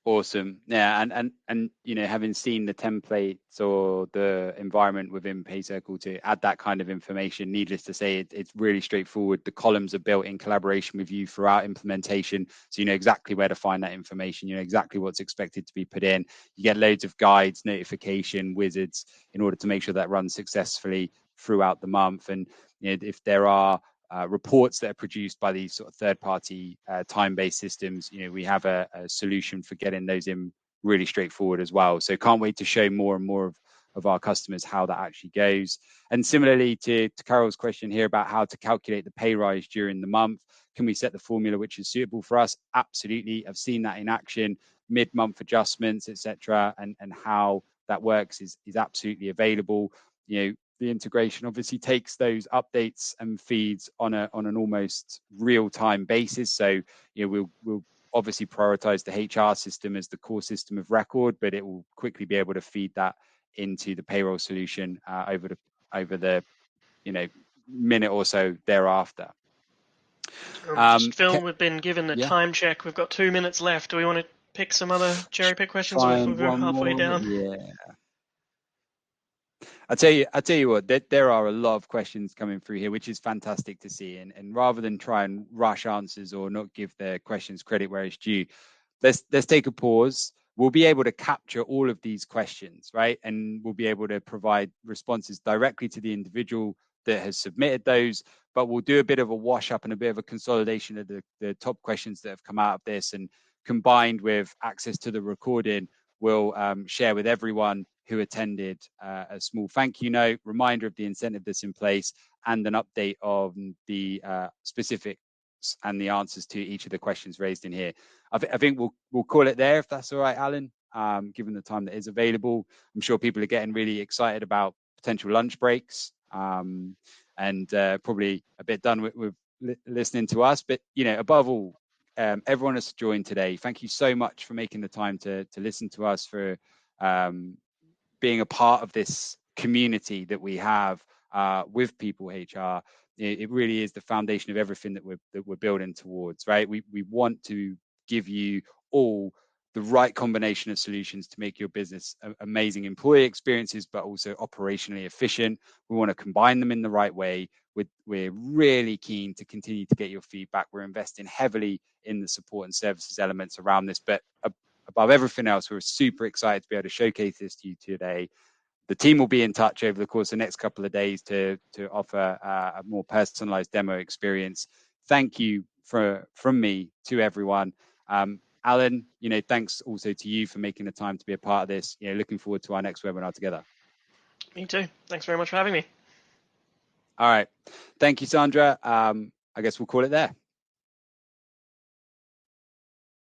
Awesome. Yeah, and you know, having seen the templates or the environment within PayCircle to add that kind of information, needless to say, it's really straightforward. The columns are built in collaboration with you throughout implementation, so you know exactly where to find that information. You know exactly what's expected to be put in. You get loads of guides, notification wizards in order to make sure that runs successfully throughout the month. And you know, if there are reports that are produced by these sort of third-party time-based systems, you know, we have a solution for getting those in really straightforward as well. So can't wait to show more and more of our customers how that actually goes. And similarly to Carol's question here about how to calculate the pay rise during the month, can we set the formula which is suitable for us? Absolutely. I've seen that in action, mid-month adjustments, etc., and how that works is absolutely available. You know, the integration obviously takes those updates and feeds on an almost real-time basis. So you know, we'll obviously prioritize the HR system as the core system of record, but it will quickly be able to feed that into the payroll solution over the you know minute or so thereafter. Phil, we've been given the time check. We've got 2 minutes left. Do we want to pick some other cherry pick questions? We're halfway down. Yeah. I'll tell you what, there are a lot of questions coming through here, which is fantastic to see. And rather than try and rush answers or not give the questions credit where it's due, let's take a pause. We'll be able to capture all of these questions, right? And we'll be able to provide responses directly to the individual that has submitted those, but we'll do a bit of a wash up and a bit of a consolidation of the top questions that have come out of this, and combined with access to the recording, we'll share with everyone who attended a small thank you note, reminder of the incentive that's in place, and an update on the specifics and the answers to each of the questions raised in here. I think we'll call it there, if that's all right, Alan, given the time that is available. I'm sure people are getting really excited about potential lunch breaks, and probably a bit done with listening to us. But, you know, above all, everyone has joined today. Thank you so much for making the time to listen to us, for being a part of this community that we have with PeopleHR. It really is the foundation of everything that we're building towards, right? We want to give you all the right combination of solutions to make your business amazing employee experiences, but also operationally efficient. We want to combine them in the right way. We're really keen to continue to get your feedback. We're investing heavily in the support and services elements around this, but above everything else, we're super excited to be able to showcase this to you today. The team will be in touch over the course of the next couple of days to offer a more personalized demo experience. Thank you from me to everyone. Alan, you know, thanks also to you for making the time to be a part of this. You know, looking forward to our next webinar together. Me too. Thanks very much for having me. All right. Thank you, Sandra. I guess we'll call it there.